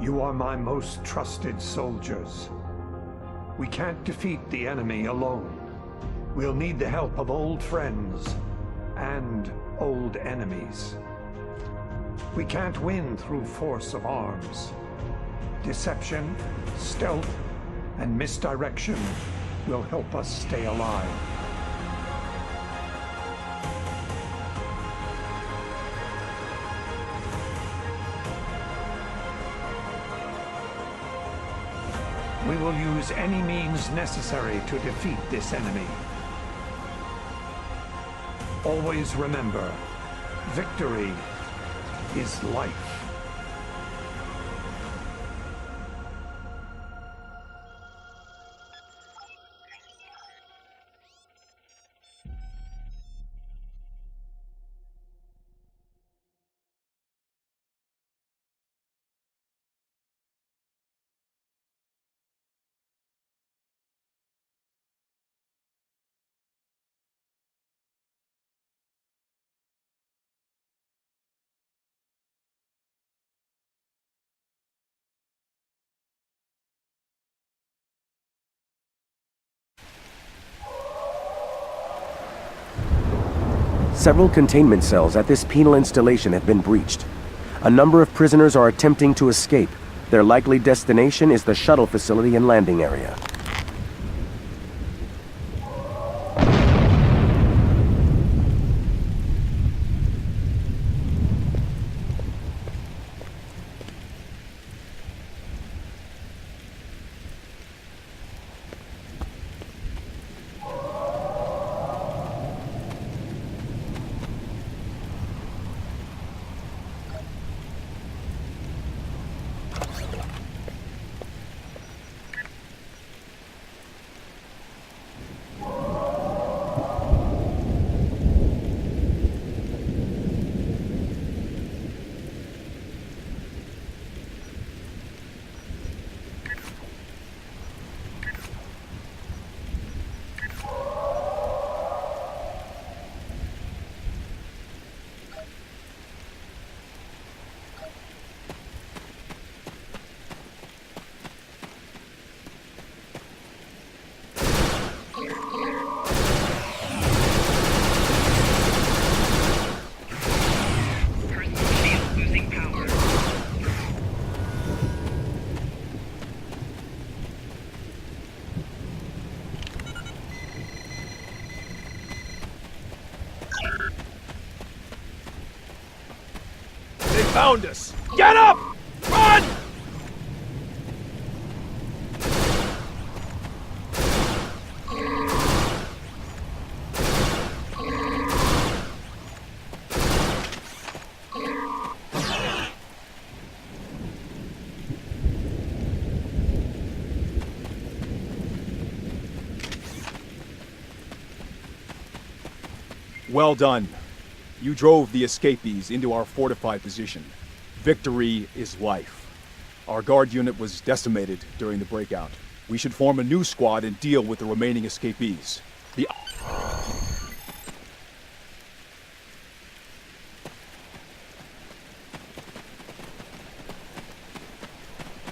You are my most trusted soldiers. We can't defeat the enemy alone. We'll need the help of old friends and old enemies. We can't win through force of arms. Deception, stealth, and misdirection will help us stay alive. We will use any means necessary to defeat this enemy. Always remember, victory is life. Several containment cells at this penal installation have been breached. A number of prisoners are attempting to escape. Their likely destination is the shuttle facility and landing area. Found us! Get up! Run! Well done. You drove the escapees into our fortified position. Victory is life. Our guard unit was decimated during the breakout. We should form a new squad and deal with the remaining escapees.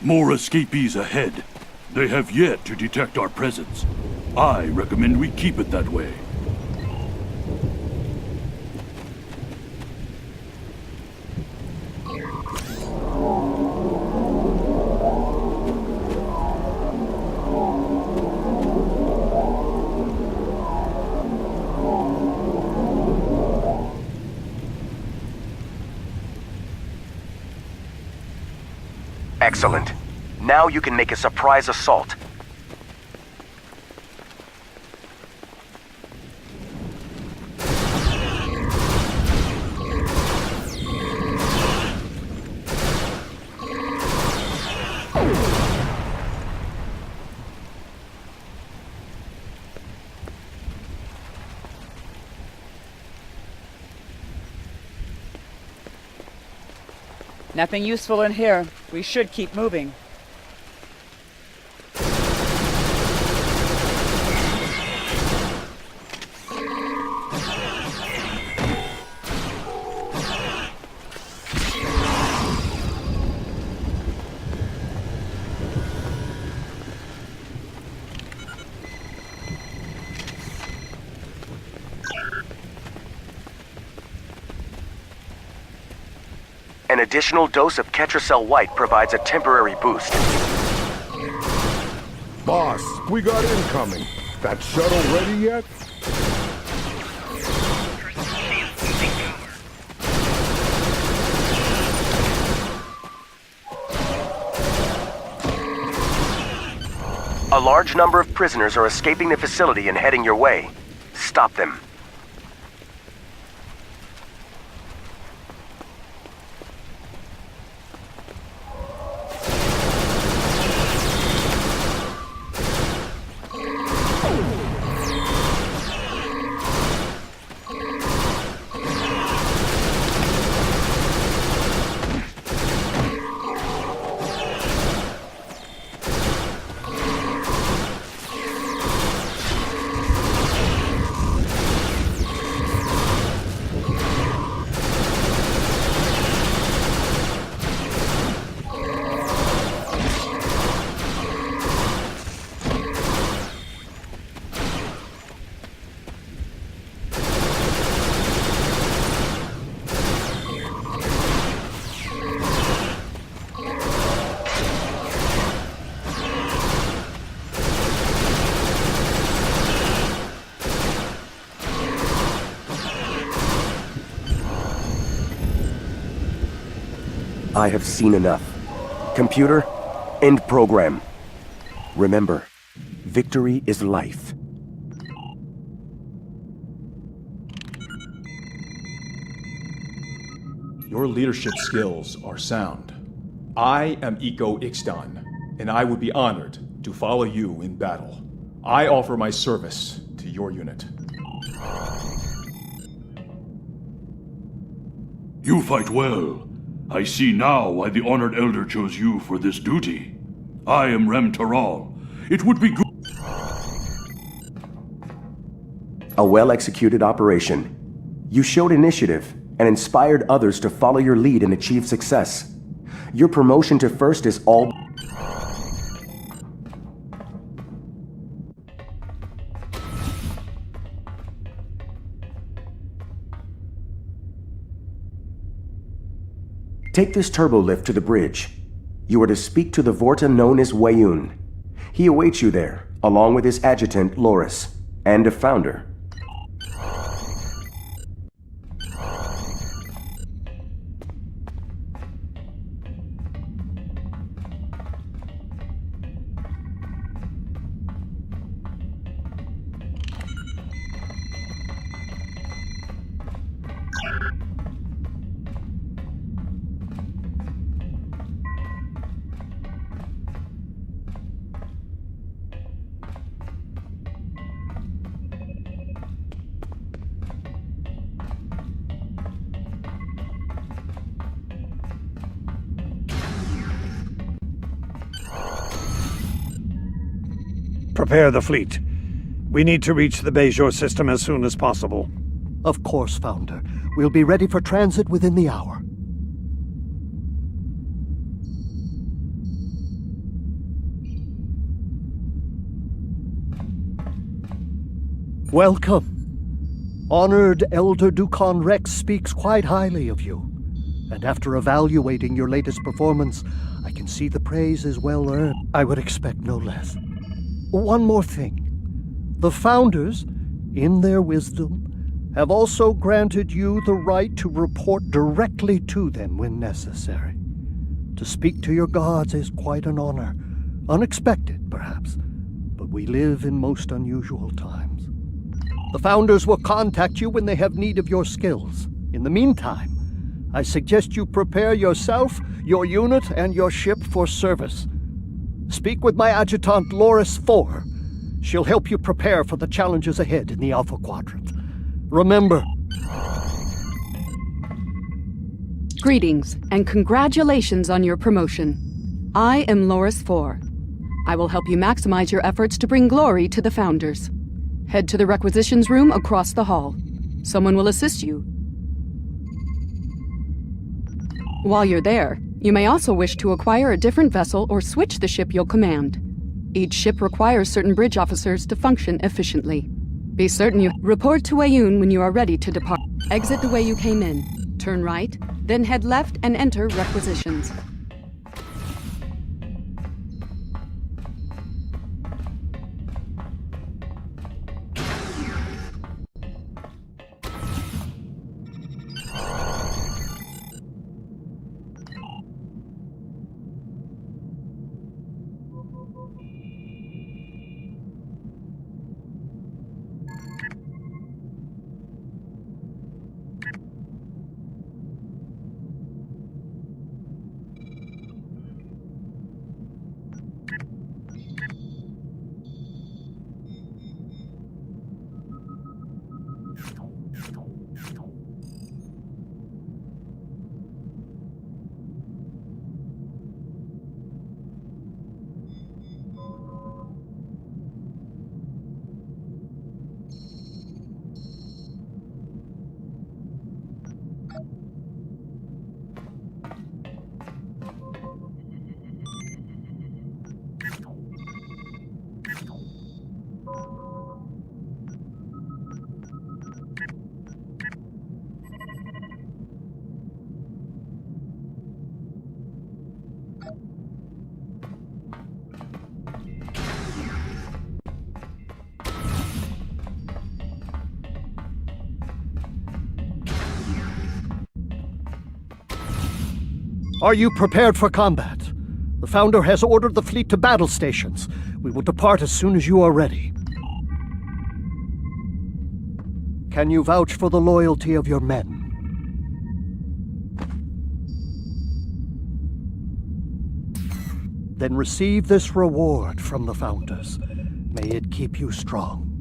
More escapees ahead. They have yet to detect our presence. I recommend we keep it that way. Excellent. Now you can make a surprise assault. Nothing useful in here. We should keep moving. An additional dose of Ketracel White provides a temporary boost. Boss, we got incoming. That shuttle ready yet? A large number of prisoners are escaping the facility and heading your way. Stop them. I have seen enough. Computer, end program. Remember, victory is life. Your leadership skills are sound. I am Iko Ixdan, and I would be honored to follow you in battle. I offer my service to your unit. You fight well. I see now why the Honored Elder chose you for this duty. I am Rem Taral. It would be good. A well-executed operation. You showed initiative and inspired others to follow your lead and achieve success. Your promotion to first is all... Take this turbo lift to the bridge. You are to speak to the Vorta known as Wayun. He awaits you there, along with his adjutant, Loris, and a founder. Prepare the fleet. We need to reach the Bejor system as soon as possible. Of course, Founder. We'll be ready for transit within the hour. Welcome. Honored Elder Dukan Rex speaks quite highly of you. And after evaluating your latest performance, I can see the praise is well earned. I would expect no less. One more thing. The Founders, in their wisdom, have also granted you the right to report directly to them when necessary. To speak to your gods is quite an honor. Unexpected, perhaps, but we live in most unusual times. The Founders will contact you when they have need of your skills. In the meantime, I suggest you prepare yourself, your unit, and your ship for service. Speak with my adjutant, Loris 4. She'll help you prepare for the challenges ahead in the Alpha Quadrant. Remember... Greetings, and congratulations on your promotion. I am Loris 4. I will help you maximize your efforts to bring glory to the Founders. Head to the requisitions room across the hall. Someone will assist you. While you're there, you may also wish to acquire a different vessel or switch the ship you'll command. Each ship requires certain bridge officers to function efficiently. Be certain you report to Wayun when you are ready to depart. Exit the way you came in. Turn right, then head left and enter Requisitions. Are you prepared for combat? The Founder has ordered the fleet to battle stations. We will depart as soon as you are ready. Can you vouch for the loyalty of your men? Then receive this reward from the Founders. May it keep you strong.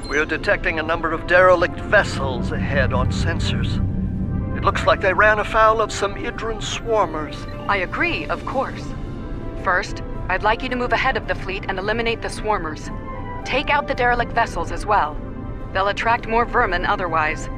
We're detecting a number of derelict vessels ahead on sensors. It looks like they ran afoul of some Idran swarmers. I agree, of course. First, I'd like you to move ahead of the fleet and eliminate the swarmers. Take out the derelict vessels as well. They'll attract more vermin otherwise.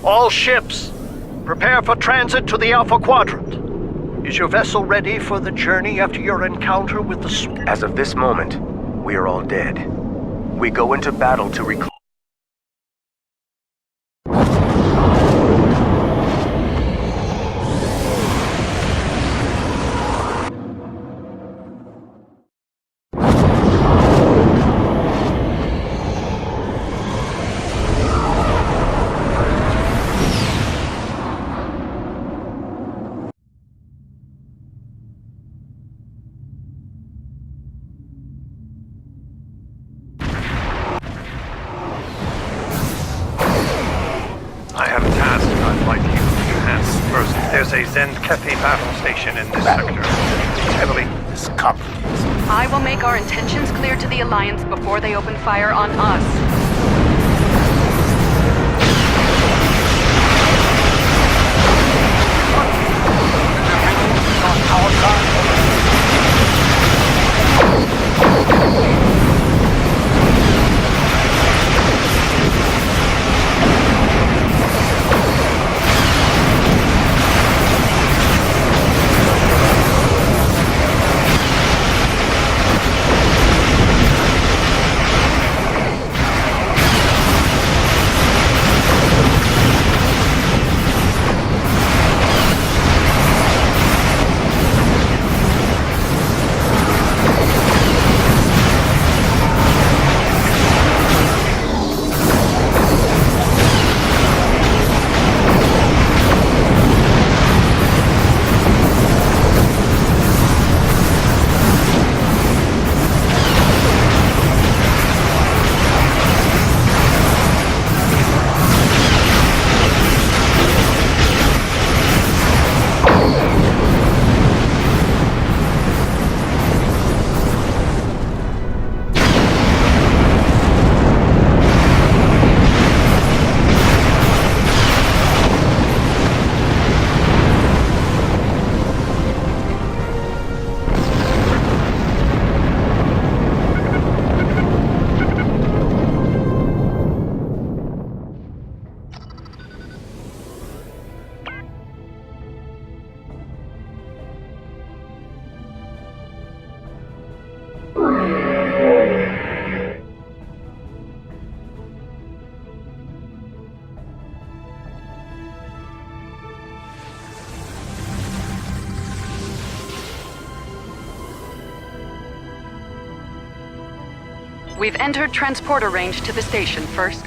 All ships, prepare for transit to the Alpha Quadrant. Is your vessel ready for the journey after your encounter with the... As of this moment, we are all dead. We go into battle to reclaim... I have a task I'd like you to enhance. First, there's a Zenkethi battle station in this sector. It's heavily... This is complicated. I will make our intentions clear to the Alliance before they open fire on us. We've entered transporter range to the station first.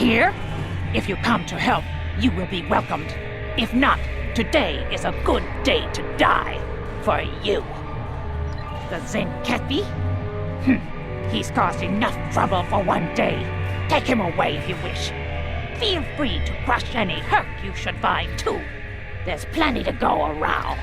Here? If you come to help, you will be welcomed. If not, today is a good day to die. For you. The Zenkethi? He's caused enough trouble for one day. Take him away if you wish. Feel free to crush any hurt you should find, too. There's plenty to go around.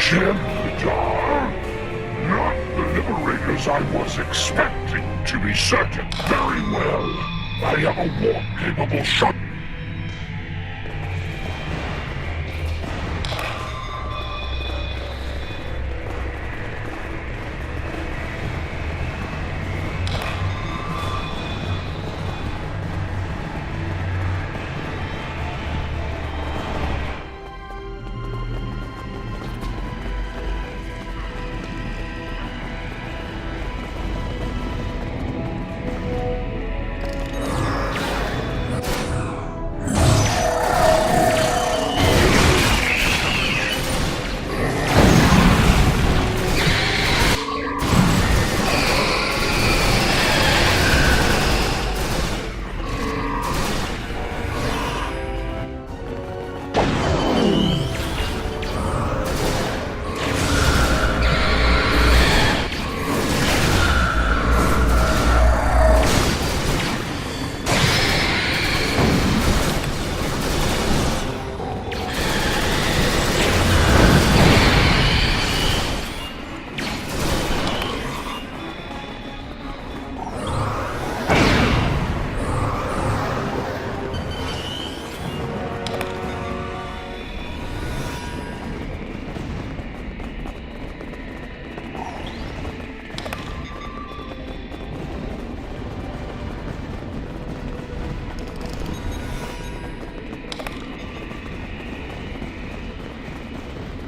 Jem'hadar? Not the liberators I was expecting, to be certain. Very well. I am a war-capable shot.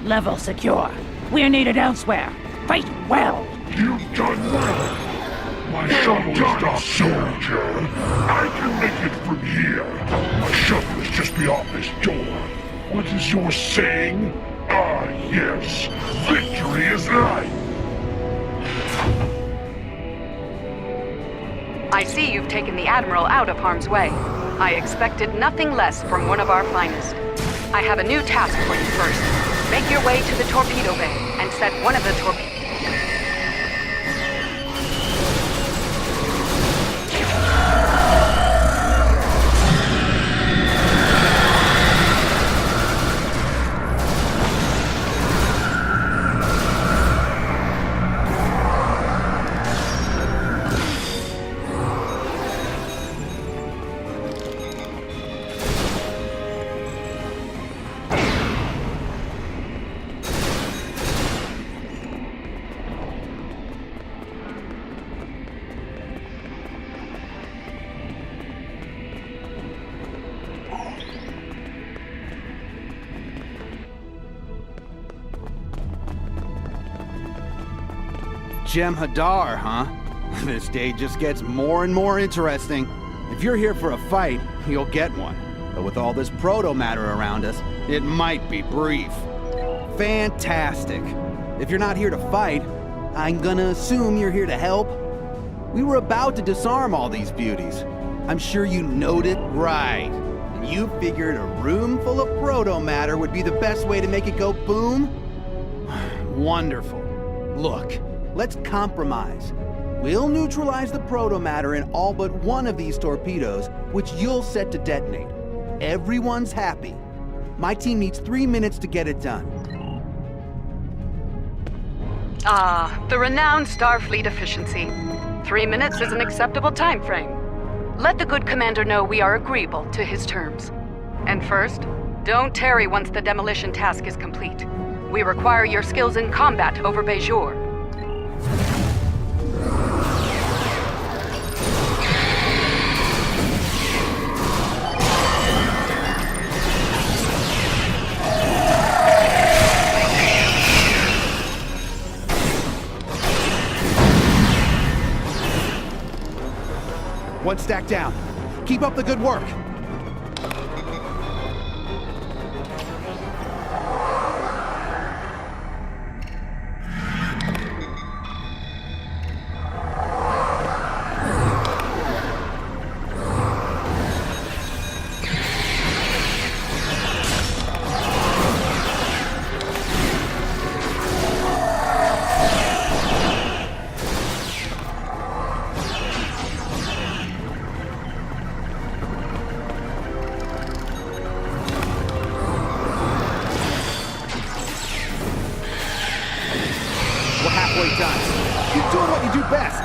Level secure. We're needed elsewhere. Fight well. You've done well. My shuttle is docked, soldier. I can make it from here. My shuttle is just beyond this door. What is your saying? Ah, yes. Victory is life. I see you've taken the Admiral out of harm's way. I expected nothing less from one of our finest. I have a new task for you first. Make your way to the torpedo bay and set one of the torpedoes. Jem'hadar, huh? This day just gets more and more interesting. If you're here for a fight, you'll get one. But with all this proto-matter around us, it might be brief. Fantastic. If you're not here to fight, I'm gonna assume you're here to help. We were about to disarm all these beauties. I'm sure you knowed it right. And you figured a room full of proto-matter would be the best way to make it go boom? Wonderful. Look. Let's compromise. We'll neutralize the proto-matter in all but one of these torpedoes, which you'll set to detonate. everyone's happy. My team needs 3 minutes to get it done. Ah, the renowned Starfleet efficiency. 3 minutes is an acceptable time frame. Let the good commander know we are agreeable to his terms. And first, don't tarry once the demolition task is complete. We require your skills in combat over Bejor. One stack down. Keep up the good work. We're halfway done. Keep doing what you do best.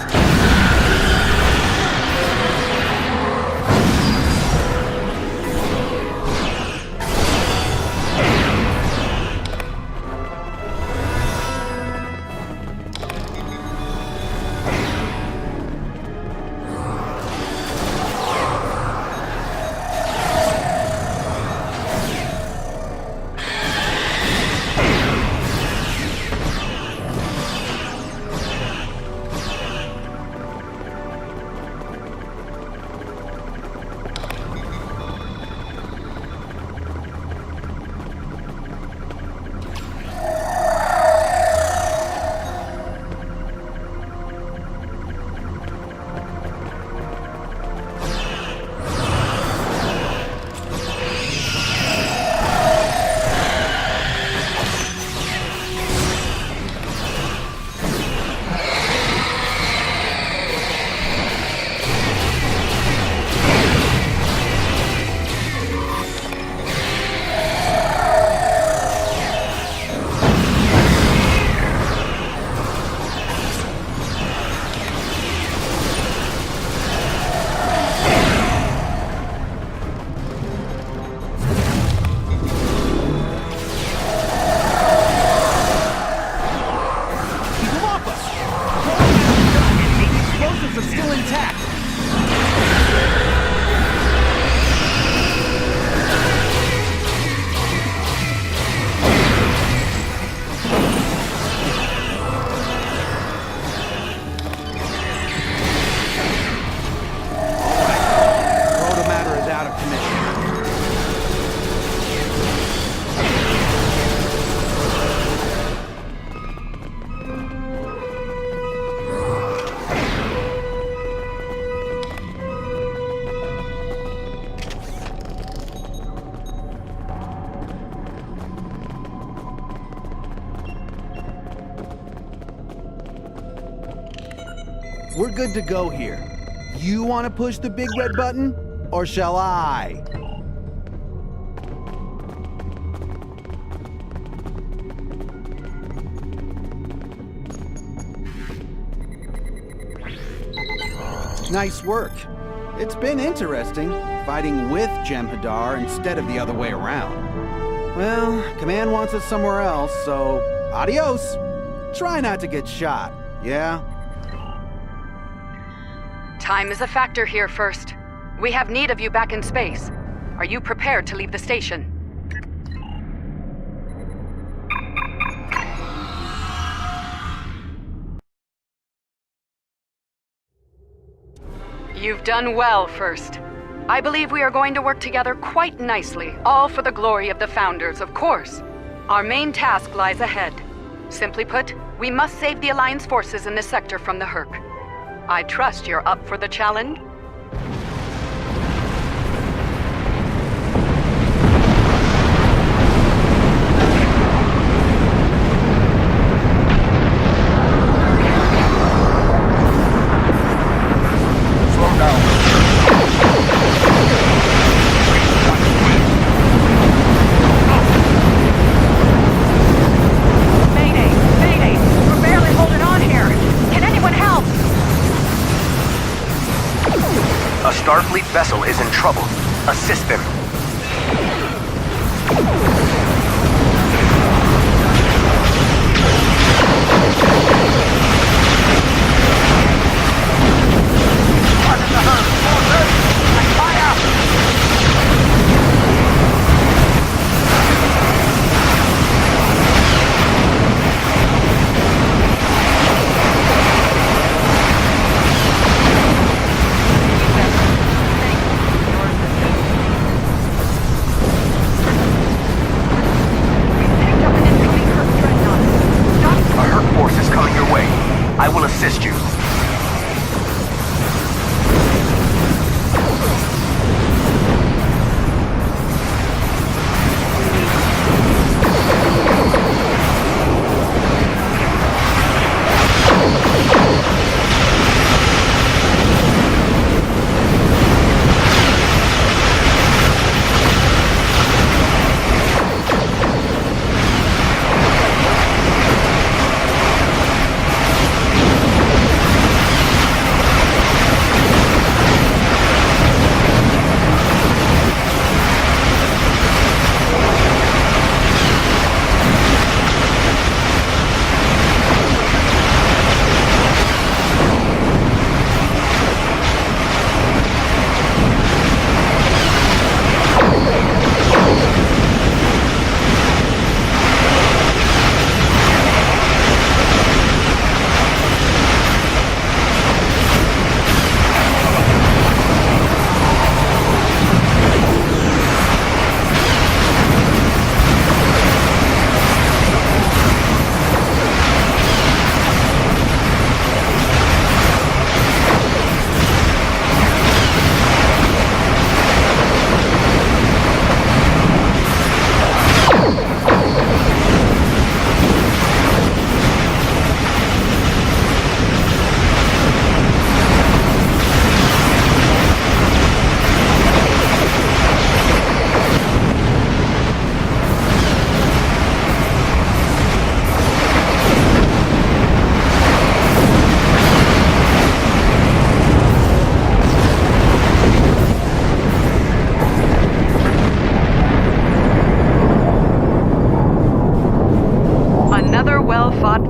We're good to go here. You want to push the big red button? Or shall I? Nice work. It's been interesting, fighting with Jem'hadar instead of the other way around. Well, Command wants us somewhere else, so adios. Try not to get shot, yeah? Time is a factor here, First. We have need of you back in space. Are you prepared to leave the station? You've done well, First. I believe we are going to work together quite nicely, all for the glory of the Founders, of course. Our main task lies ahead. Simply put, we must save the Alliance forces in this sector from the Herc. I trust you're up for the challenge? Slow down. Starfleet vessel is in trouble. Assist them. I will assist you.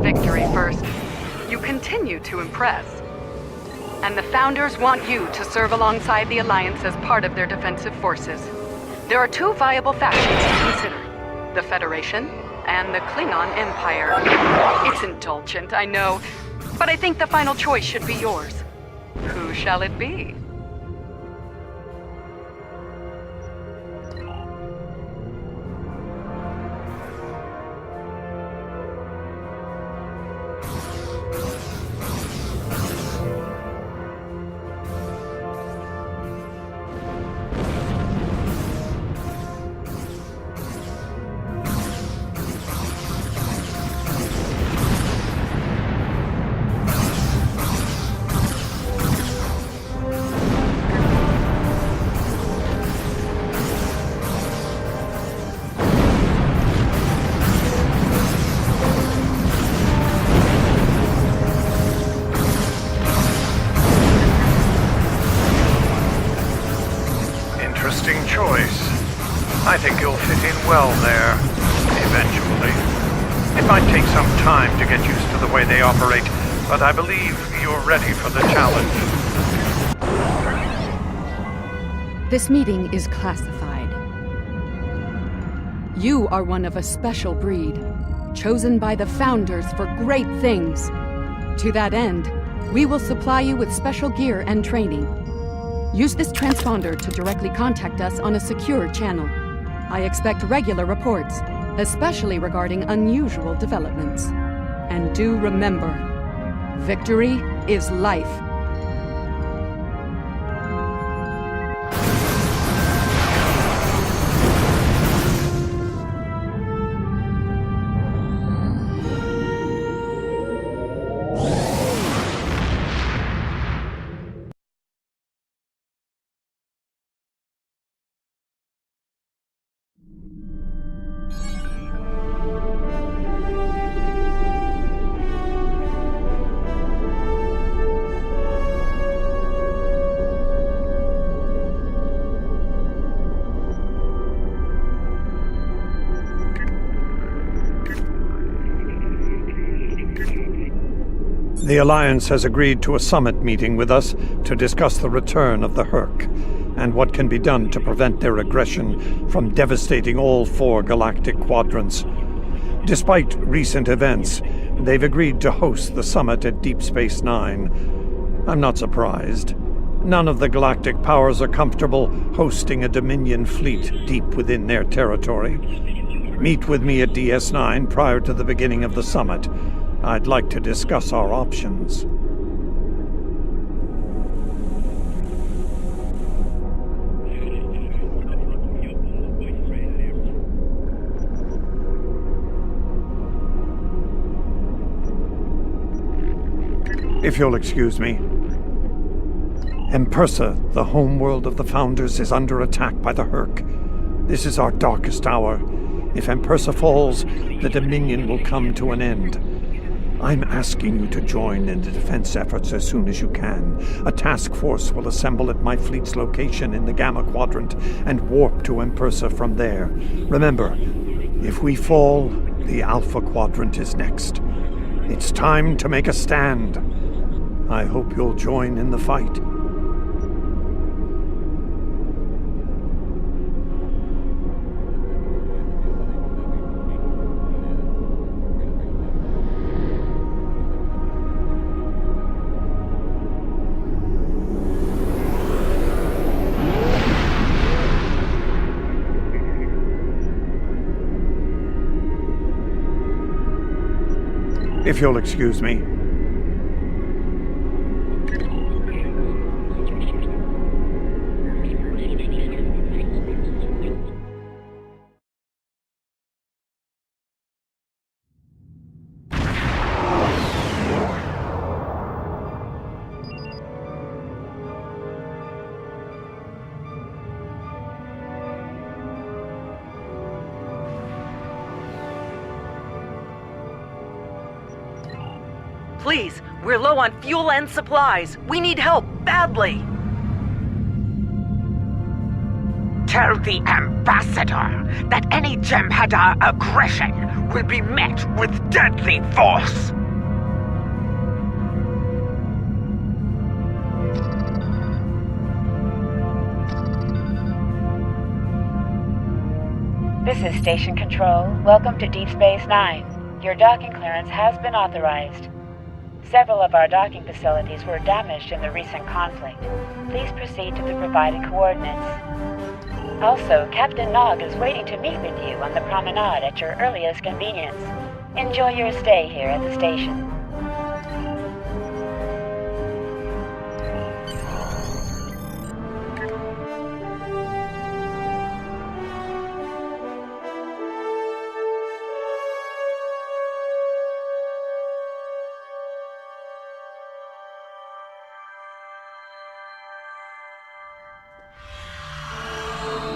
Victory first. You continue to impress. And the Founders want you to serve alongside the Alliance as part of their defensive forces. There are two viable factions to consider: the Federation and the Klingon Empire. It's indulgent, I know, but I think the final choice should be yours. Who shall it be? Interesting choice. I think you'll fit in well there, eventually. It might take some time to get used to the way they operate, but I believe you're ready for the challenge. This meeting is classified. You are one of a special breed, chosen by the Founders for great things. To that end, we will supply you with special gear and training. Use this transponder to directly contact us on a secure channel. I expect regular reports, especially regarding unusual developments. And do remember, victory is life. The Alliance has agreed to a summit meeting with us to discuss the return of the Herc, and what can be done to prevent their aggression from devastating all 4 galactic quadrants. Despite recent events, they've agreed to host the summit at Deep Space Nine. I'm not surprised. None of the galactic powers are comfortable hosting a Dominion fleet deep within their territory. Meet with me at DS9 prior to the beginning of the summit. I'd like to discuss our options. If you'll excuse me. Empersa, the homeworld of the Founders, is under attack by the Herc. This is our darkest hour. If Empersa falls, the Dominion will come to an end. I'm asking you to join in the defense efforts as soon as you can. A task force will assemble at my fleet's location in the Gamma Quadrant and warp to Empersa from there. Remember, if we fall, the Alpha Quadrant is next. It's time to make a stand. I hope you'll join in the fight. If you'll excuse me. Please, we're low on fuel and supplies. We need help, badly. Tell the Ambassador that any jem'hadar aggression will be met with deadly force. This is Station Control. Welcome to Deep Space Nine. Your docking clearance has been authorized. Several of our docking facilities were damaged in the recent conflict. Please proceed to the provided coordinates. Also, Captain Nog is waiting to meet with you on the promenade at your earliest convenience. Enjoy your stay here at the station.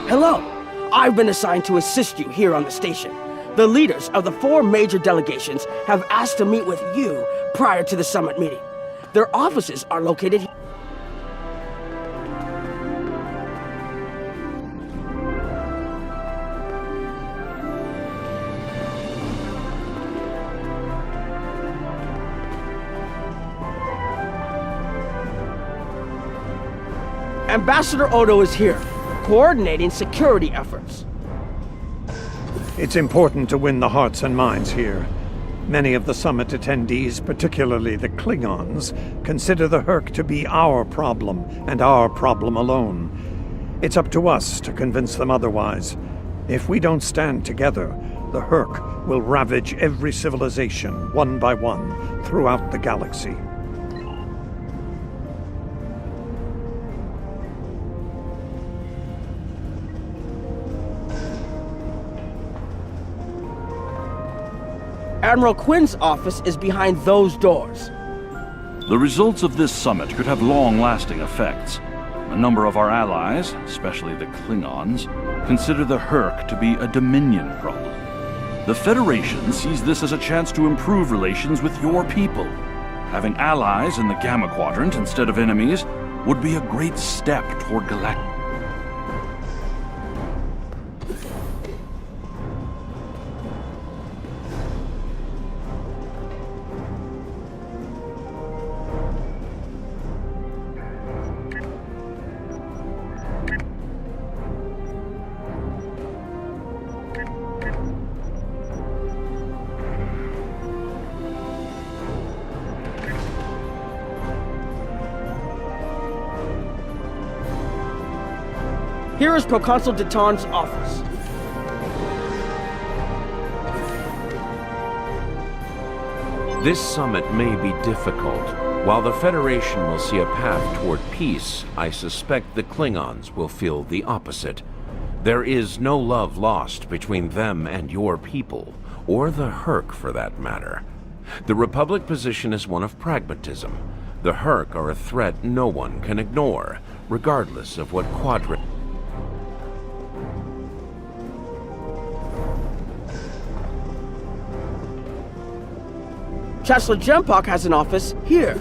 Hello! I've been assigned to assist you here on the station. The leaders of the 4 major delegations have asked to meet with you prior to the summit meeting. Their offices are located here. Ambassador Odo is here, coordinating security efforts. It's important to win the hearts and minds here. Many of the summit attendees, particularly the Klingons, consider the Herc to be our problem, and our problem alone. It's up to us to convince them otherwise. If we don't stand together, the Herc will ravage every civilization, one by one, throughout the galaxy. Admiral Quinn's office is behind those doors. The results of this summit could have long-lasting effects. A number of our allies, especially the Klingons, consider the Herc to be a Dominion problem. The Federation sees this as a chance to improve relations with your people. Having allies in the Gamma Quadrant instead of enemies would be a great step toward galactic. Here is Proconsul Detarn's office. This summit may be difficult. While the Federation will see a path toward peace, I suspect the Klingons will feel the opposite. There is no love lost between them and your people, or the Hurk for that matter. The Republic position is one of pragmatism. The Hurk are a threat no one can ignore, regardless of what quadrant. Chancellor Jem'hadar has an office here.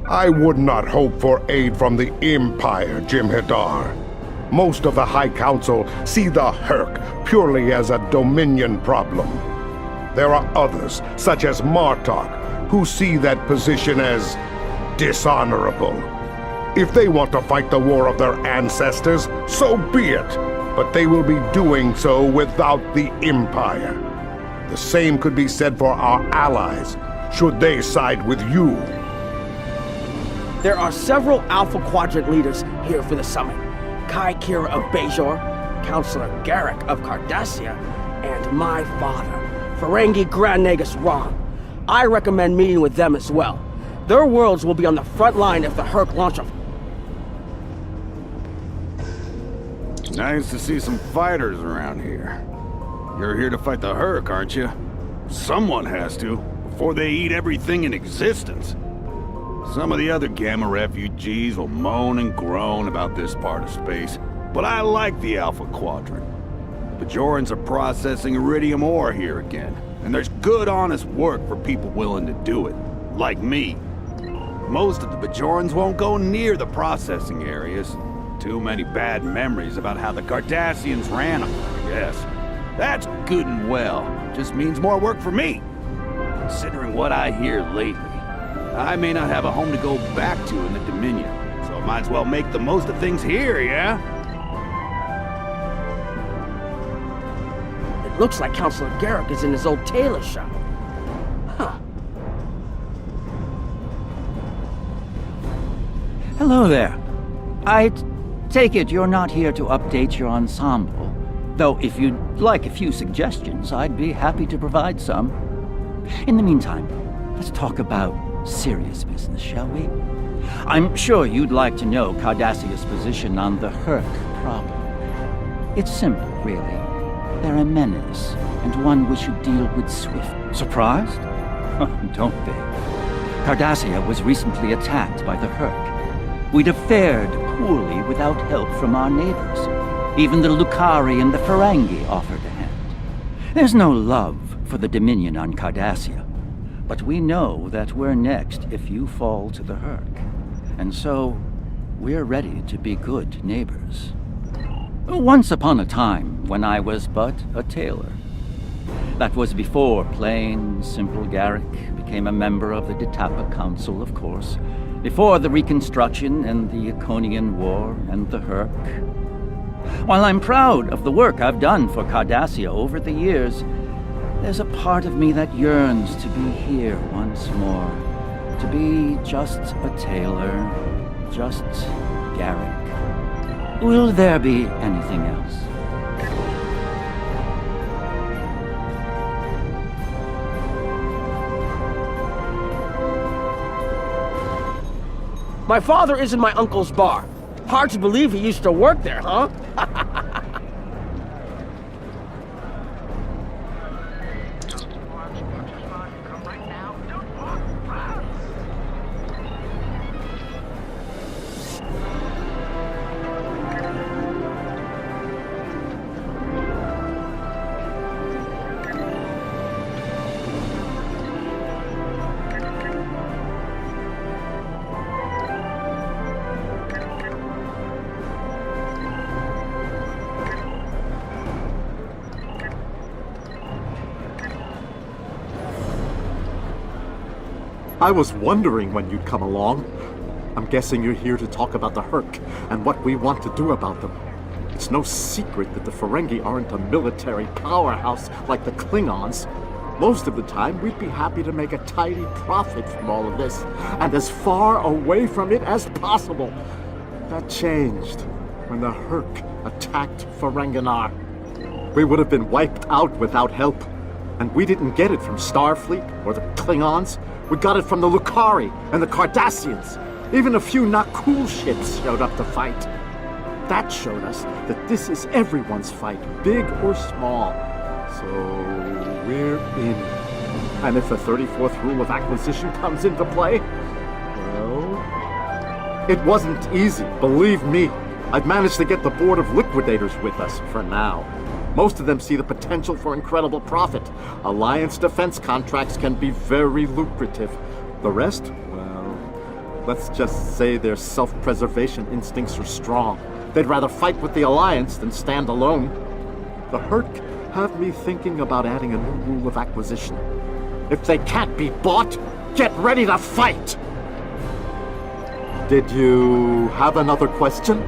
I would not hope for aid from the Empire, Jem'hadar. Most of the High Council see the Hurk purely as a Dominion problem. There are others, such as Martok, who see that position as dishonorable. If they want to fight the war of their ancestors, so be it. But they will be doing so without the Empire. The same could be said for our allies, should they side with you. There are several Alpha Quadrant leaders here for the summit. Kai Kira of Bajor, Councillor Garrick of Cardassia, and my father, Ferengi Grand Nagus Ron. I recommend meeting with them as well. Their worlds will be on the front line if the Hurk launch a... Nice to see some fighters around here. You're here to fight the Hurk, aren't you? Someone has to, before they eat everything in existence. Some of the other Gamma refugees will moan and groan about this part of space, but I like the Alpha Quadrant. The Bajorans are processing iridium ore here again, and there's good, honest work for people willing to do it, like me. Most of the Bajorans won't go near the processing areas. Too many bad memories about how the Cardassians ran them, I guess. That's good and well. Just means more work for me. Considering what I hear lately, I may not have a home to go back to in the Dominion, so I might as well make the most of things here, yeah? It looks like Councillor Garrick is in his old tailor shop. Huh. Hello there. I take it you're not here to update your ensemble. Though if you'd like a few suggestions, I'd be happy to provide some. In the meantime, let's talk about serious business, shall we? I'm sure you'd like to know Cardassia's position on the Hurk problem. It's simple, really. They're a menace, and one we should deal with swiftly. Surprised? Don't be. Cardassia was recently attacked by the Hurk. We'd have fared poorly without help from our neighbors. Even the Lucari and the Ferengi offered a hand. There's no love for the Dominion on Cardassia, but we know that we're next if you fall to the Hurk. And so, we're ready to be good neighbors. Once upon a time, when I was but a tailor. That was before plain, simple Garrick became a member of the Detapa Council, of course. Before the Reconstruction and the Iconian War and the Hurk. While I'm proud of the work I've done for Cardassia over the years, there's a part of me that yearns to be here once more. To be just a tailor, just Garrick. Will there be anything else? My father is in my uncle's bar. Hard to believe he used to work there, huh? I was wondering when you'd come along. I'm guessing you're here to talk about the Hurk and what we want to do about them. It's no secret that the Ferengi aren't a military powerhouse like the Klingons. Most of the time, we'd be happy to make a tidy profit from all of this, and as far away from it as possible. That changed when the Herc attacked Ferenginar. We would have been wiped out without help. And we didn't get it from Starfleet or the Klingons. We got it from the Lucari and the Cardassians. Even a few not cool ships showed up to fight. That showed us that this is everyone's fight, big or small. So we're in. And if the 34th rule of acquisition comes into play, well, it wasn't easy, believe me. I've managed to get the Board of Liquidators with us for now. Most of them see the potential for incredible profit. Alliance defense contracts can be very lucrative. The rest, well, let's just say their self-preservation instincts are strong. They'd rather fight with the Alliance than stand alone. The Herc have me thinking about adding a new rule of acquisition. If they can't be bought, get ready to fight! Did you have another question?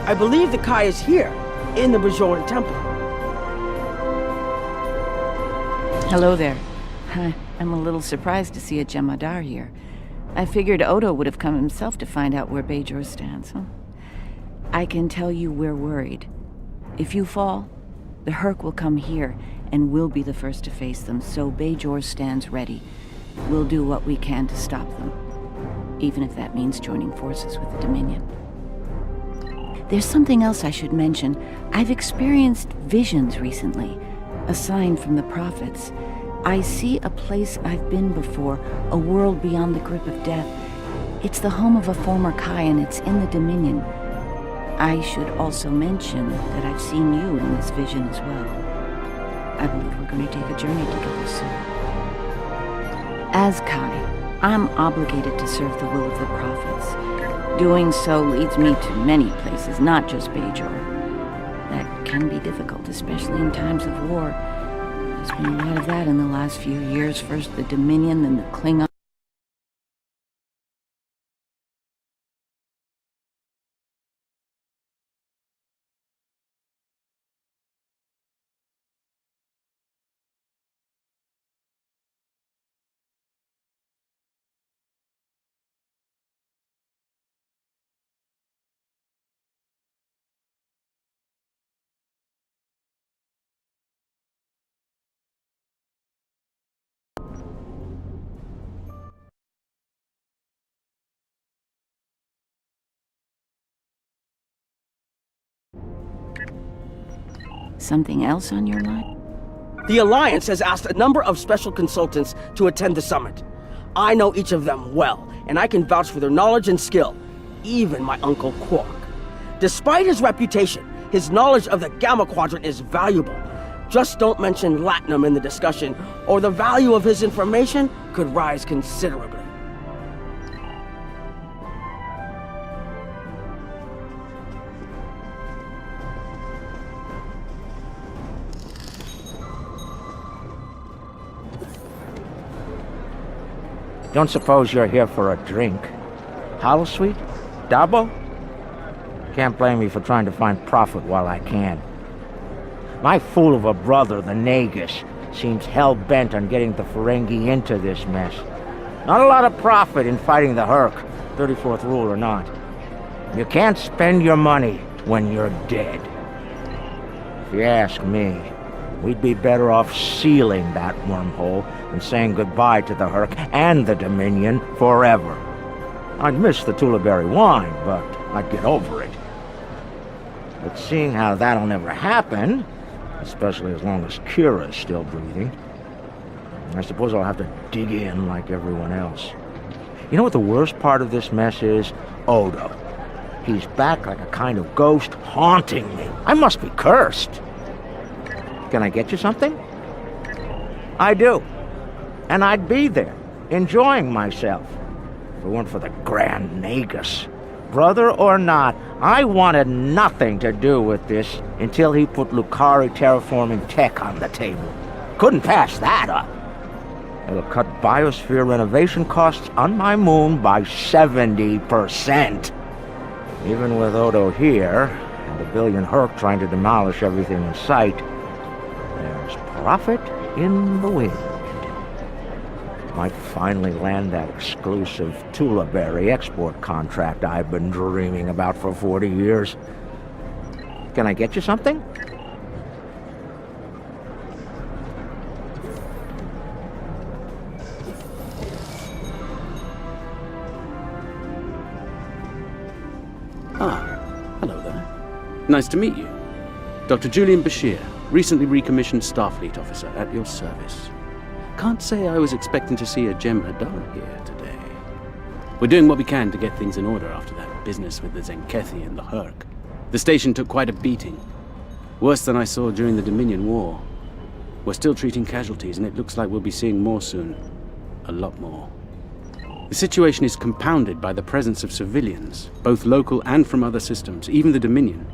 I believe the Kai is here, in the Bajoran Temple. Hello there. I'm a little surprised to see a jem'hadar here. I figured Odo would have come himself to find out where Bajor stands. Huh? I can tell you we're worried. If you fall, the Herc will come here, and we'll be the first to face them, so Bajor stands ready. We'll do what we can to stop them, even if that means joining forces with the Dominion. There's something else I should mention. I've experienced visions recently, a sign from the prophets. I see a place I've been before, a world beyond the grip of death. It's the home of a former Kai, and it's in the Dominion. I should also mention that I've seen you in this vision as well. I believe we're going to take a journey together soon. As Kai, I'm obligated to serve the will of the prophets. Doing so leads me to many places, not just Bajor. That can be difficult, especially in times of war. There's been a lot of that in the last few years. First the Dominion, then the Klingons. Something else on your mind? The Alliance has asked a number of special consultants to attend the summit. I know each of them well, and I can vouch for their knowledge and skill. Even my Uncle Quark. Despite his reputation, his knowledge of the Gamma Quadrant is valuable. Just don't mention Latinum in the discussion, or the value of his information could rise considerably. Don't suppose you're here for a drink? Holosuite? Dabo? Can't blame me for trying to find profit while I can. My fool of a brother, the Nagus, seems hell-bent on getting the Ferengi into this mess. Not a lot of profit in fighting the Herc, 34th rule or not. You can't spend your money when you're dead. If you ask me, we'd be better off sealing that wormhole and saying goodbye to the Herc and the Dominion forever. I'd miss the Tulaberry wine, but I'd get over it. But seeing how that'll never happen, especially as long as Kira's still breathing, I suppose I'll have to dig in like everyone else. You know what the worst part of this mess is? Odo. He's back like a kind of ghost haunting me. I must be cursed. Can I get you something? I do. And I'd be there, enjoying myself, if it weren't for the Grand Nagus. Brother or not, I wanted nothing to do with this until he put Lucari terraforming tech on the table. Couldn't pass that up. It'll cut biosphere renovation costs on my moon by 70%. Even with Odo here, and a billion Herc trying to demolish everything in sight, there's profit in the wind. Might finally land that exclusive Tula Berry export contract I've been dreaming about for 40 years. Can I get you something? Hello there. Nice to meet you. Dr. Julian Bashir, recently recommissioned Starfleet officer at your service. Can't say I was expecting to see a jem'hadar here today. We're doing what we can to get things in order after that business with the Zenkethi and the Herc. The station took quite a beating. Worse than I saw during the Dominion War. We're still treating casualties, and it looks like we'll be seeing more soon. A lot more. The situation is compounded by the presence of civilians, both local and from other systems, even the Dominion.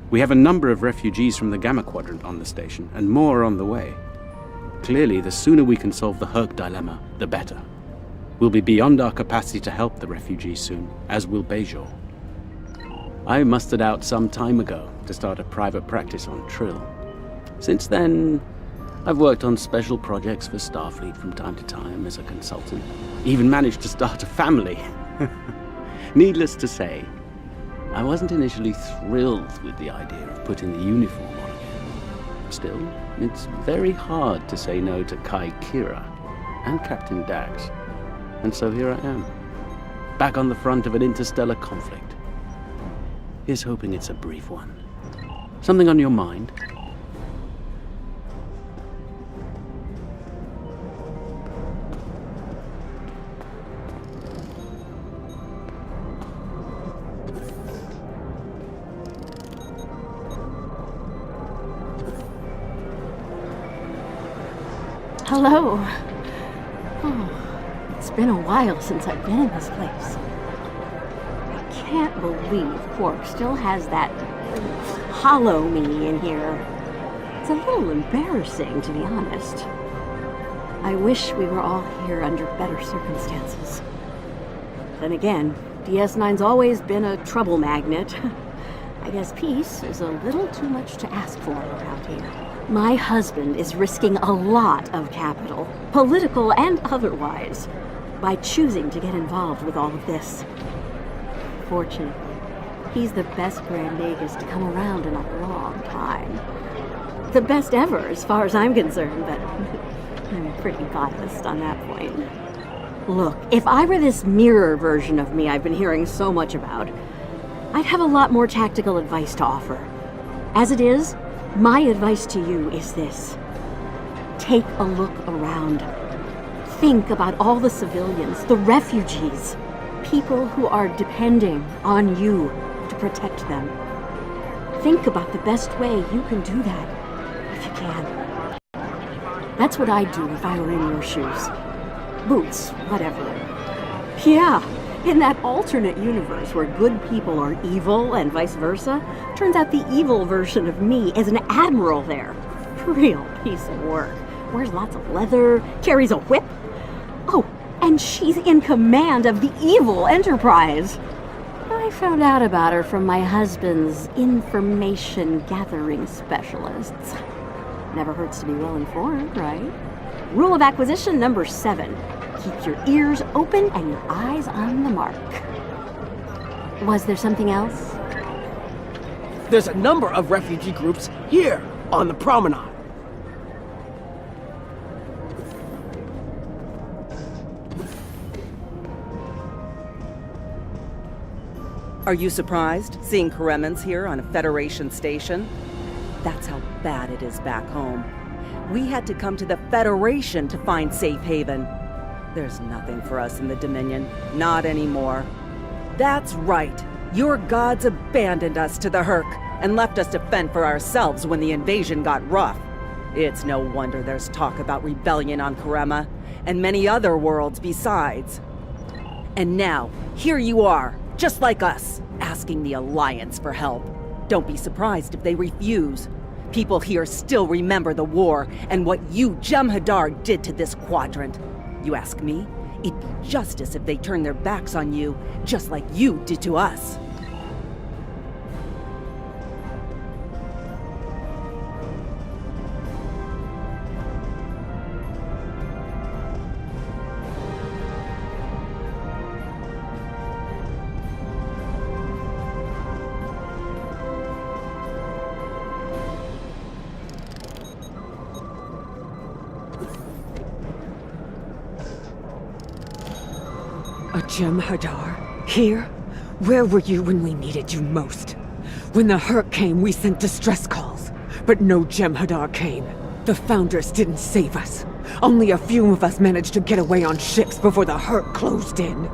We have a number of refugees from the Gamma Quadrant on the station, and more are on the way. Clearly, the sooner we can solve the Herc dilemma, the better. We'll be beyond our capacity to help the refugees soon, as will Bajor. I mustered out some time ago to start a private practice on Trill. Since then, I've worked on special projects for Starfleet from time to time as a consultant. Even managed to start a family. Needless to say, I wasn't initially thrilled with the idea of putting the uniform on again. Still, it's very hard to say no to Kai Kira and Captain Dax. And so here I am, back on the front of an interstellar conflict. Here's hoping it's a brief one. Something on your mind? Hello. Oh, it's been a while since I've been in this place. I can't believe Quark still has that hollow me in here. It's a little embarrassing, to be honest. I wish we were all here under better circumstances. Then again, DS9's always been a trouble magnet. I guess peace is a little too much to ask for around here. My husband is risking a lot of capital, political and otherwise, by choosing to get involved with all of this. Fortunately, he's the best Grand Nagus to come around in a long time. The best ever, as far as I'm concerned, but I'm pretty biased on that point. Look, if I were this mirror version of me I've been hearing so much about, I'd have a lot more tactical advice to offer. As it is, my advice to you is this. Take a look around. Think about all the civilians, the refugees, people who are depending on you to protect them. Think about the best way you can do that, if you can. That's what I'd do if I were in your shoes. Boots, whatever. Yeah, in that alternate universe where good people are evil and vice versa, turns out the evil version of me is an admiral there. Real piece of work. Wears lots of leather, carries a whip. Oh, and she's in command of the evil Enterprise. I found out about her from my husband's information gathering specialists. Never hurts to be well informed, right? Rule of acquisition number 7. Keep your ears open and your eyes on the mark. Was there something else? There's a number of refugee groups here on the promenade. Are you surprised seeing Karemans here on a Federation station? That's how bad it is back home. We had to come to the Federation to find safe haven. There's nothing for us in the Dominion. Not anymore. That's right. Your gods abandoned us to the Herc and left us to fend for ourselves when the invasion got rough. It's no wonder there's talk about rebellion on Karema, and many other worlds besides. And now, here you are, just like us, asking the Alliance for help. Don't be surprised if they refuse. People here still remember the war and what you, Jem'hadar, did to this quadrant. You ask me, it'd be justice if they turned their backs on you, just like you did to us. Jem'hadar? Here? Where were you when we needed you most? When the Hurk came, we sent distress calls. But no Jem'hadar came. The Founders didn't save us. Only a few of us managed to get away on ships before the Hurk closed in.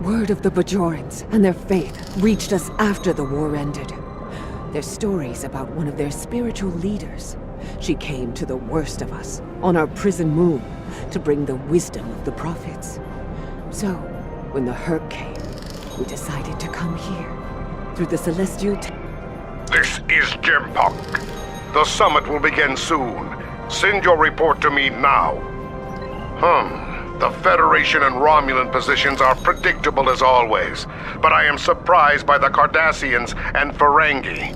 Word of the Bajorans and their faith reached us after the war ended. Their stories about one of their spiritual leaders. She came to the worst of us, on our prison moon, to bring the wisdom of the prophets. So, when the Hurk came, we decided to come here, through the Celestial This is Jempok. The summit will begin soon. Send your report to me now. The Federation and Romulan positions are predictable as always, but I am surprised by the Cardassians and Ferengi.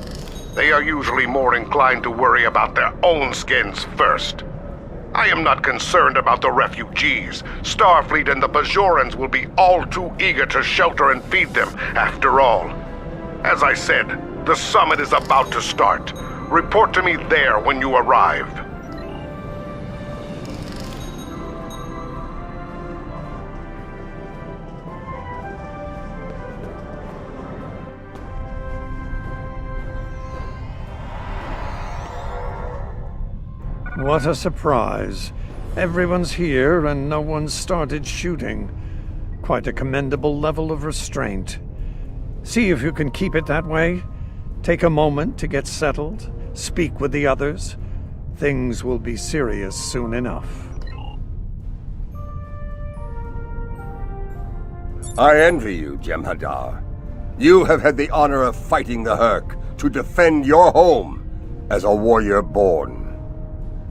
They are usually more inclined to worry about their own skins first. I am not concerned about the refugees. Starfleet and the Bajorans will be all too eager to shelter and feed them, after all. As I said, the summit is about to start. Report to me there when you arrive. What a surprise. Everyone's here and no one's started shooting. Quite a commendable level of restraint. See if you can keep it that way. Take a moment to get settled. Speak with the others. Things will be serious soon enough. I envy you, Jem'hadar. You have had the honor of fighting the Hurk to defend your home as a warrior born.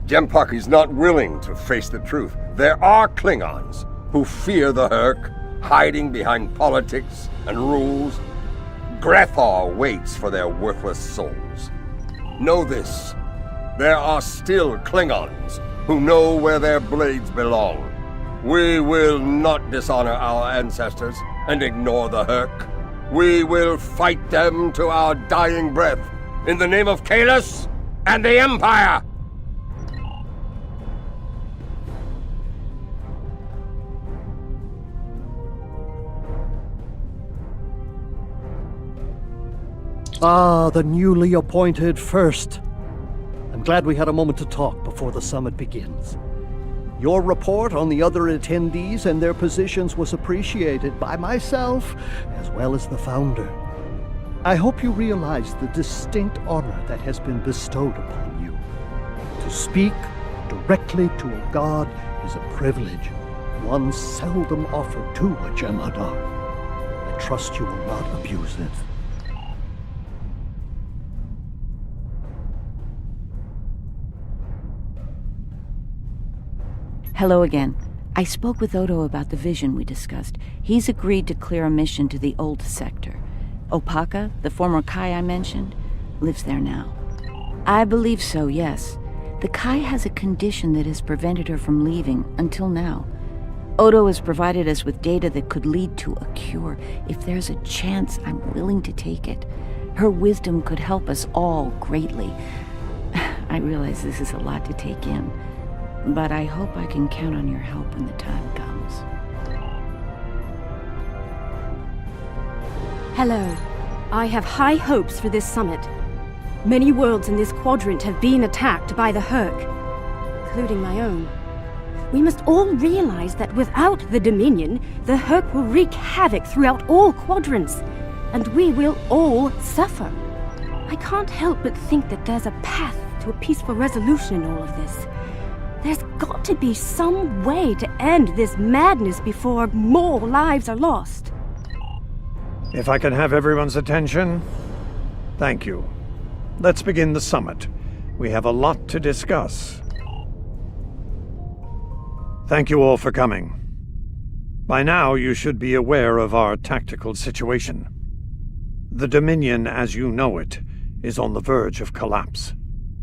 Jempok is not willing to face the truth. There are Klingons who fear the Hurk, hiding behind politics and rules. Grethar waits for their worthless souls. Know this. There are still Klingons who know where their blades belong. We will not dishonor our ancestors and ignore the Hurk. We will fight them to our dying breath in the name of Kahless and the Empire! Ah, the newly appointed First. I'm glad we had a moment to talk before the summit begins. Your report on the other attendees and their positions was appreciated by myself as well as the Founder. I hope you realize the distinct honor that has been bestowed upon you. To speak directly to a god is a privilege, one seldom offered to a Jem'hadar. I trust you will not abuse it. Hello again. I spoke with Odo about the vision we discussed. He's agreed to clear a mission to the old sector. Opaka, the former Kai I mentioned, lives there now. I believe so, yes. The Kai has a condition that has prevented her from leaving until now. Odo has provided us with data that could lead to a cure. If there's a chance, I'm willing to take it. Her wisdom could help us all greatly. I realize this is a lot to take in, but I hope I can count on your help when the time comes. Hello. I have high hopes for this summit. Many worlds in this quadrant have been attacked by the Hurk, including my own. We must all realize that without the Dominion, the Hurk will wreak havoc throughout all quadrants, and we will all suffer. I can't help but think that there's a path to a peaceful resolution in all of this. There's got to be some way to end this madness before more lives are lost. If I can have everyone's attention, thank you. Let's begin the summit. We have a lot to discuss. Thank you all for coming. By now, you should be aware of our tactical situation. The Dominion, as you know it, is on the verge of collapse.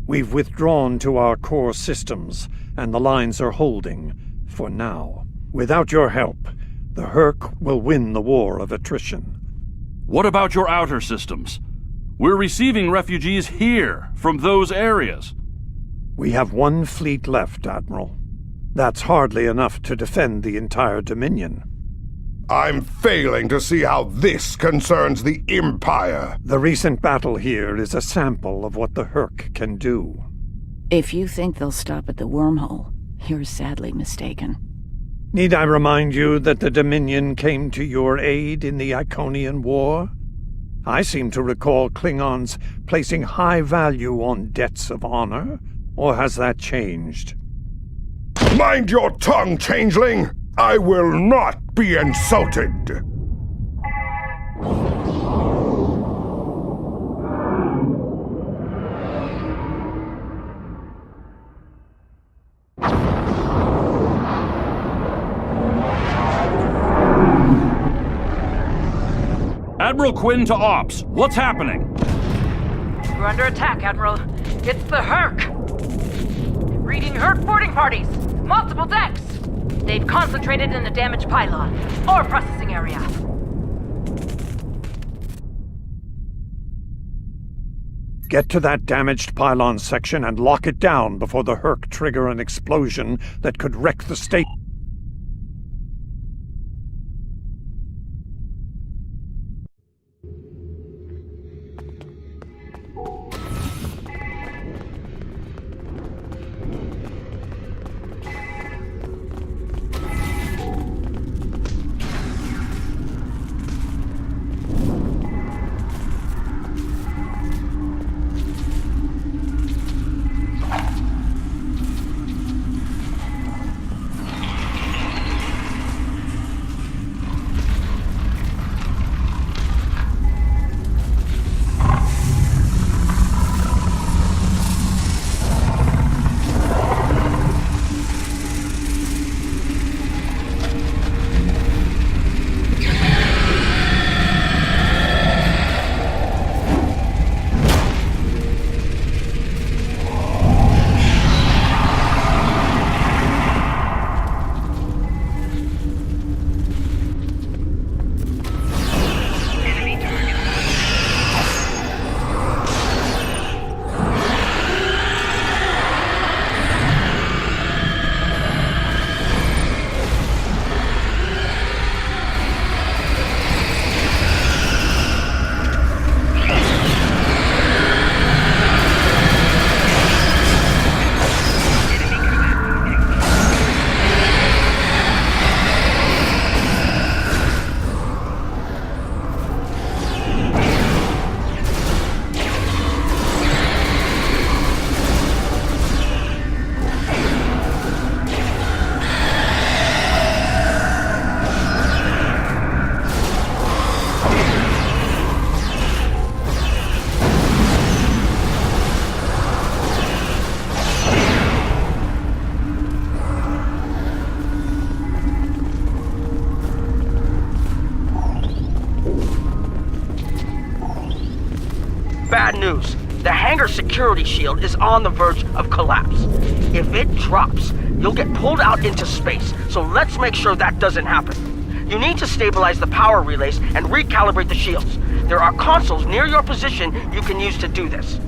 We've withdrawn to our core systems, and the lines are holding, for now. Without your help, the Hurk will win the war of attrition. What about your outer systems? We're receiving refugees here, from those areas. We have one fleet left, Admiral. That's hardly enough to defend the entire Dominion. I'm failing to see how this concerns the Empire. The recent battle here is a sample of what the Herc can do. If you think they'll stop at the wormhole, you're sadly mistaken. Need I remind you that the Dominion came to your aid in the Iconian War? I seem to recall Klingons placing high value on debts of honor, or has that changed? Mind your tongue, changeling! I will not be insulted! Admiral Quinn to Ops. What's happening? We're under attack, Admiral. It's the Herc! Reading Herc boarding parties! Multiple decks! They've concentrated in the damaged pylon. Ore processing area. Get to that damaged pylon section and lock it down before the Herc trigger an explosion that could wreck the state. Bad news. The hangar security shield is on the verge of collapse. If it drops, you'll get pulled out into space, so let's make sure that doesn't happen. You need to stabilize the power relays and recalibrate the shields. There are consoles near your position you can use to do this.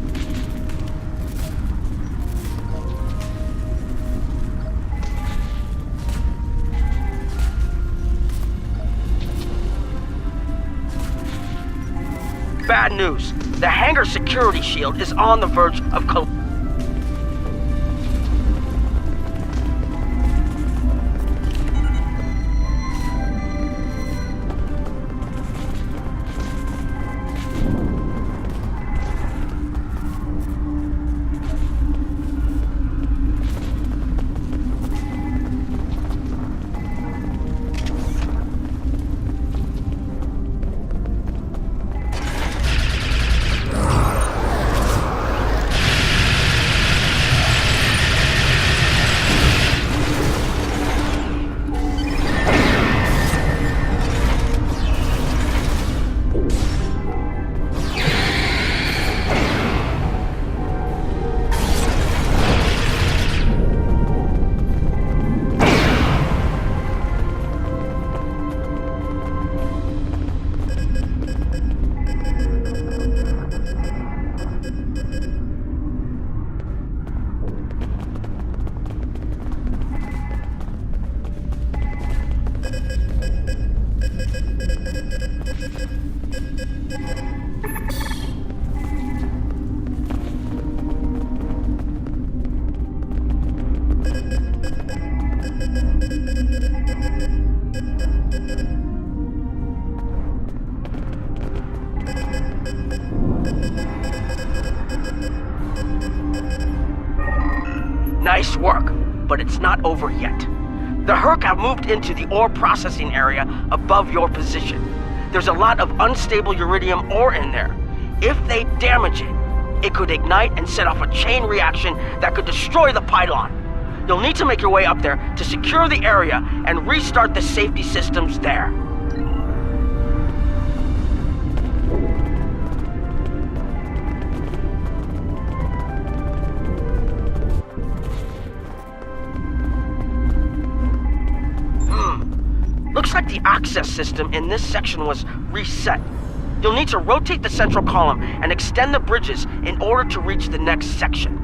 Bad news. The hangar security shield is on the verge of collapse. Nice work, but it's not over yet. The Herc have moved into the ore processing area above your position. There's a lot of unstable uridium ore in there. If they damage it, it could ignite and set off a chain reaction that could destroy the pylon. You'll need to make your way up there to secure the area and restart the safety systems there. Looks like the access system in this section was reset. You'll need to rotate the central column and extend the bridges in order to reach the next section.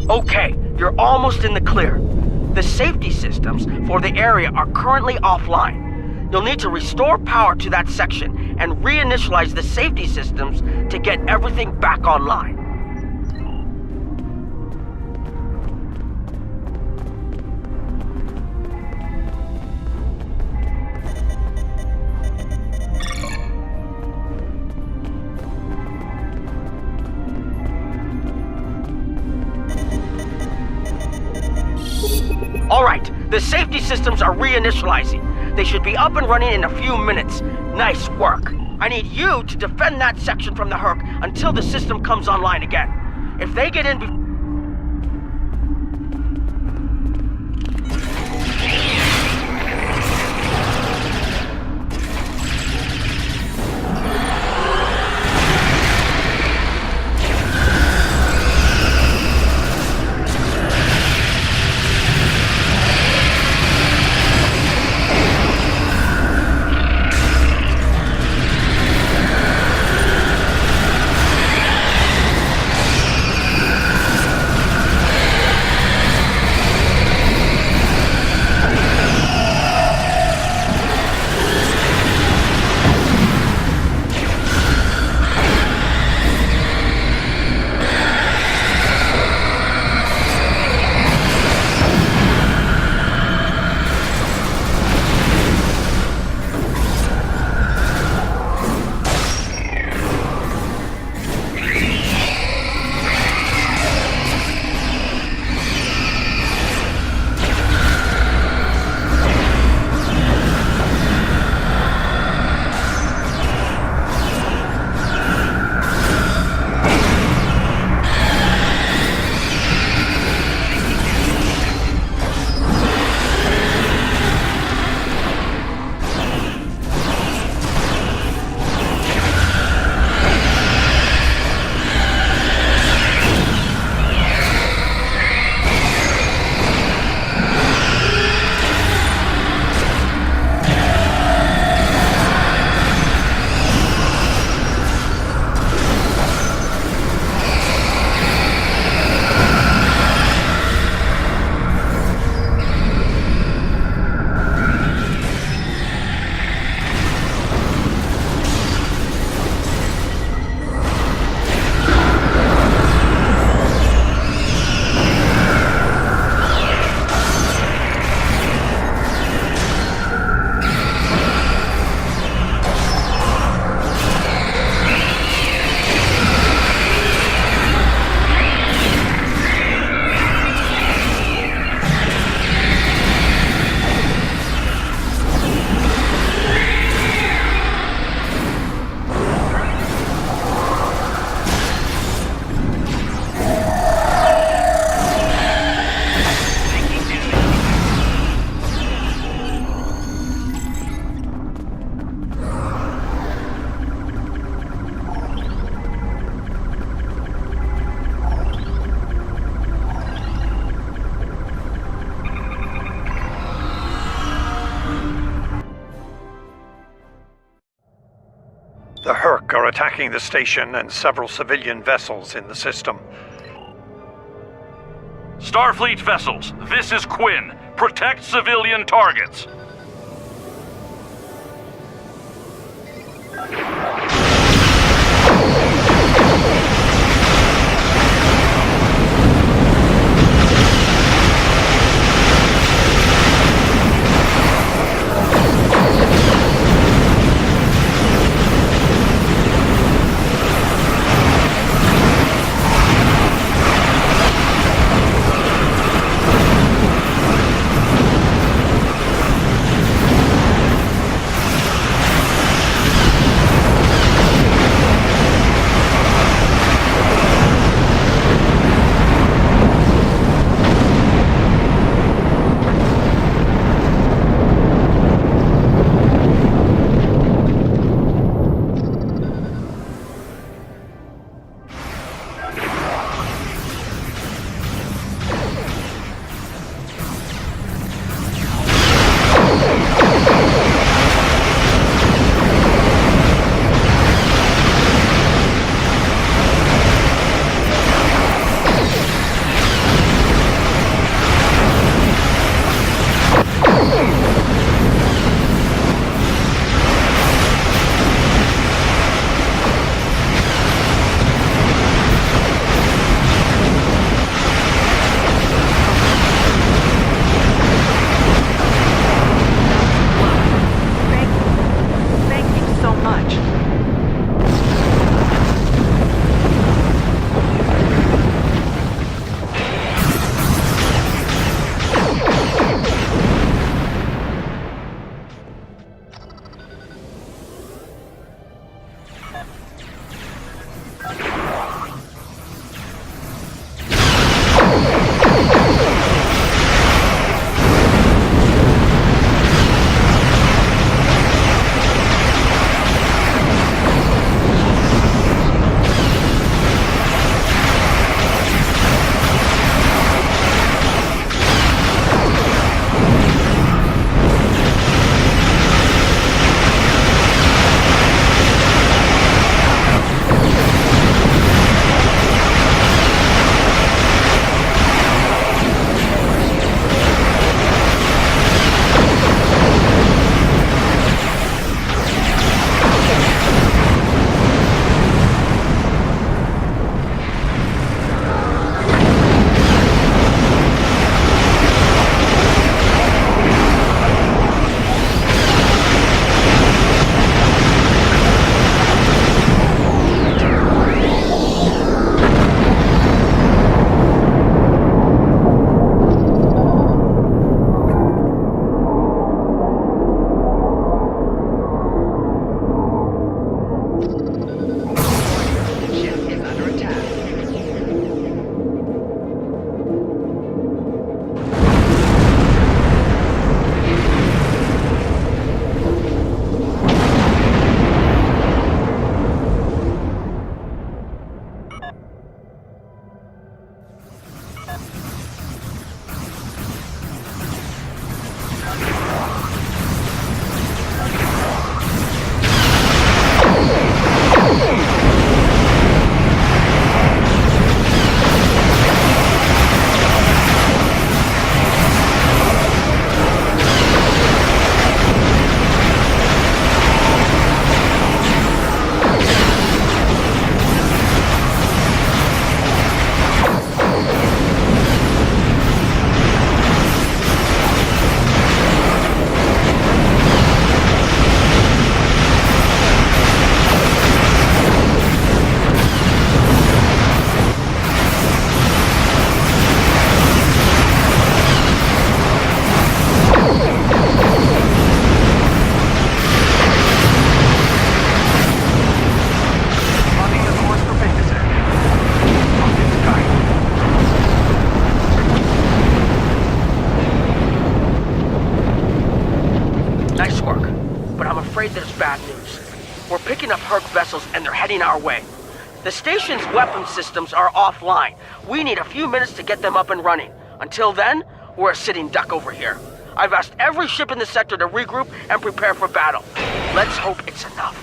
Okay, you're almost in the clear. The safety systems for the area are currently offline. You'll need to restore power to that section and reinitialize the safety systems to get everything back online. Alright, the safety systems are reinitializing. They should be up and running in a few minutes. Nice work. I need you to defend that section from the Herc until the system comes online again. If they get in The Herc are attacking the station and several civilian vessels in the system. Starfleet vessels, this is Quinn. Protect civilian targets. afraid there's bad news. We're picking up Herc vessels and they're heading our way. The station's weapon systems are offline. We need a few minutes to get them up and running. Until then, we're a sitting duck over here. I've asked every ship in the sector to regroup and prepare for battle. Let's hope it's enough.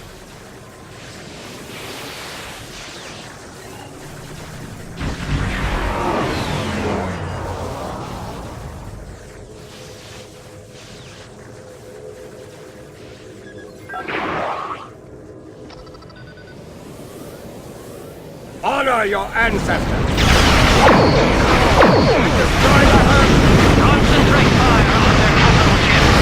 honor your ancestors! Destroy the Herd! Concentrate fire on their capital ships!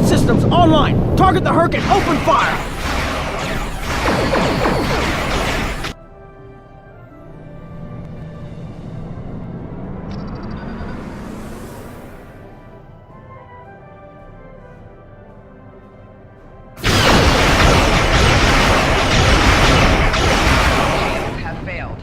Systems online! Target the Herc and open fire! Have failed.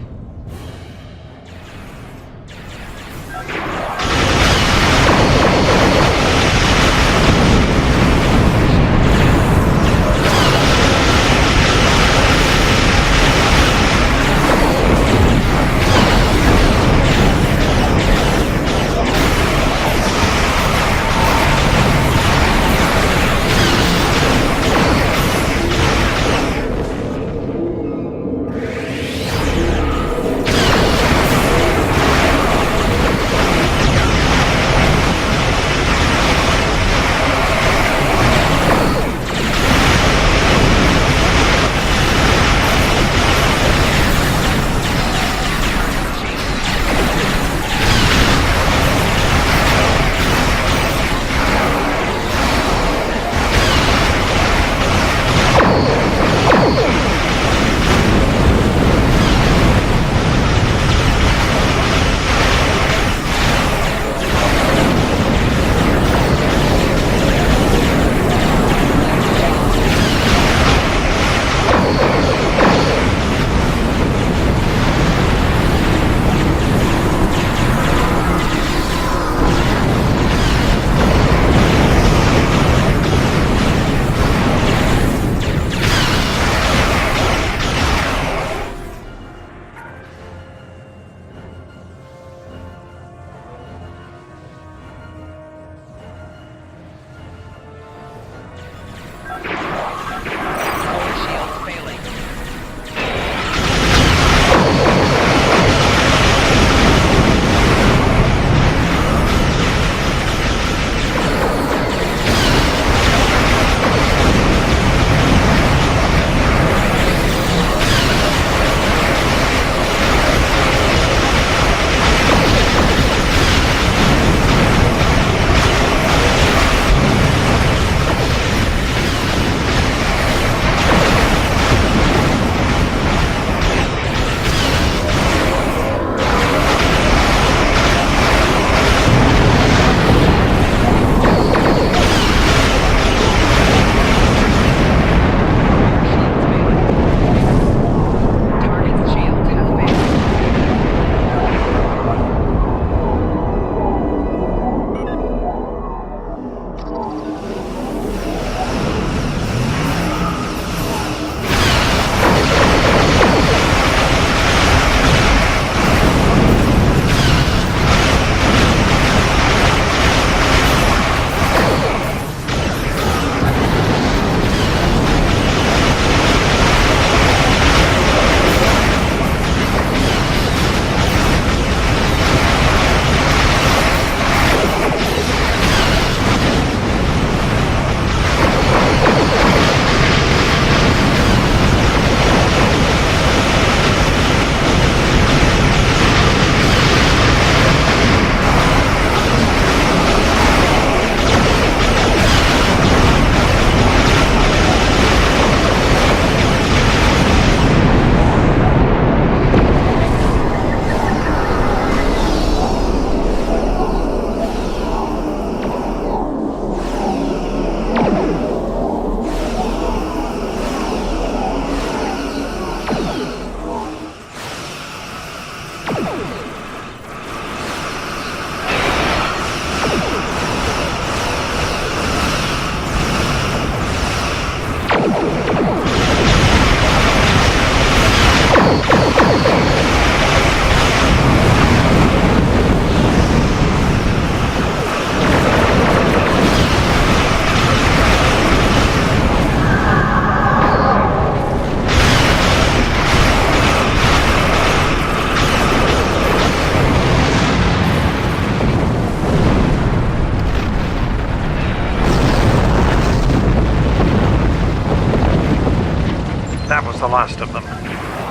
last of them.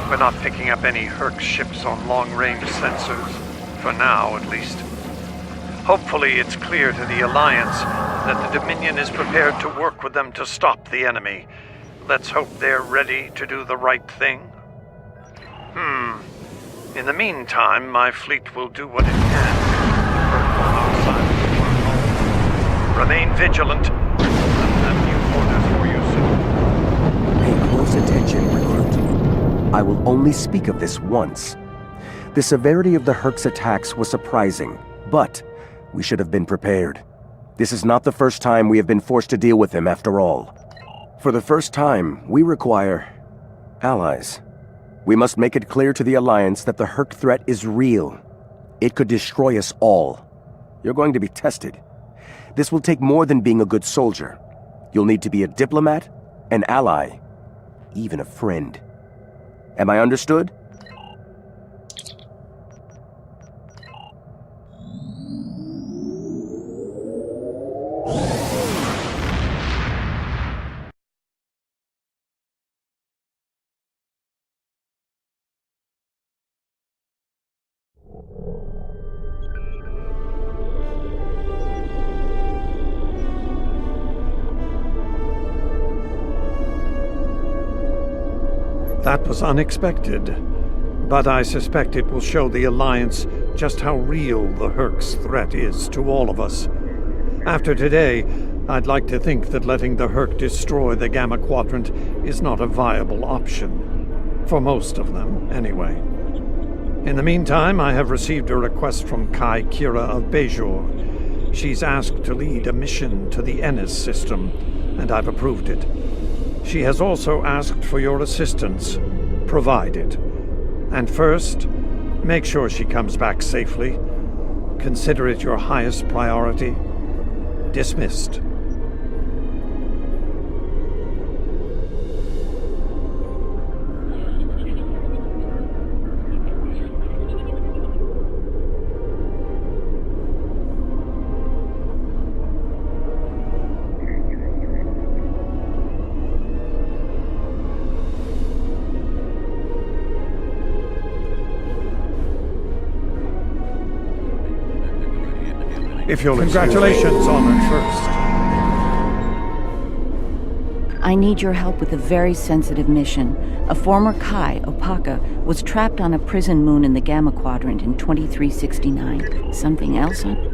We're not picking up any Herc ships on long-range sensors. For now, at least. Hopefully it's clear to the Alliance that the Dominion is prepared to work with them to stop the enemy. Let's hope they're ready to do the right thing. In the meantime, my fleet will do what it can to keep the Herc outside of the wormhole. Remain vigilant. I'll have new orders for you soon. Pay close attention, recruit. I will only speak of this once. The severity of the Herc's attacks was surprising, but we should have been prepared. This is not the first time we have been forced to deal with him, after all. For the first time, we require allies. We must make it clear to the Alliance that the Herc threat is real. It could destroy us all. You're going to be tested. This will take more than being a good soldier. You'll need to be a diplomat, an ally, even a friend. Am I understood? That was unexpected, but I suspect it will show the Alliance just how real the Herc's threat is to all of us. After today, I'd like to think that letting the Herc destroy the Gamma Quadrant is not a viable option. For most of them, anyway. In the meantime, I have received a request from Kai Kira of Bejor. She's asked to lead a mission to the Ennis system, and I've approved it. She has also asked for your assistance. Provide it. And first, make sure she comes back safely. Consider it your highest priority. Dismissed. If you'll Congratulations, Honored First. I need your help with a very sensitive mission. A former Kai, Opaka, was trapped on a prison moon in the Gamma Quadrant in 2369. Something else on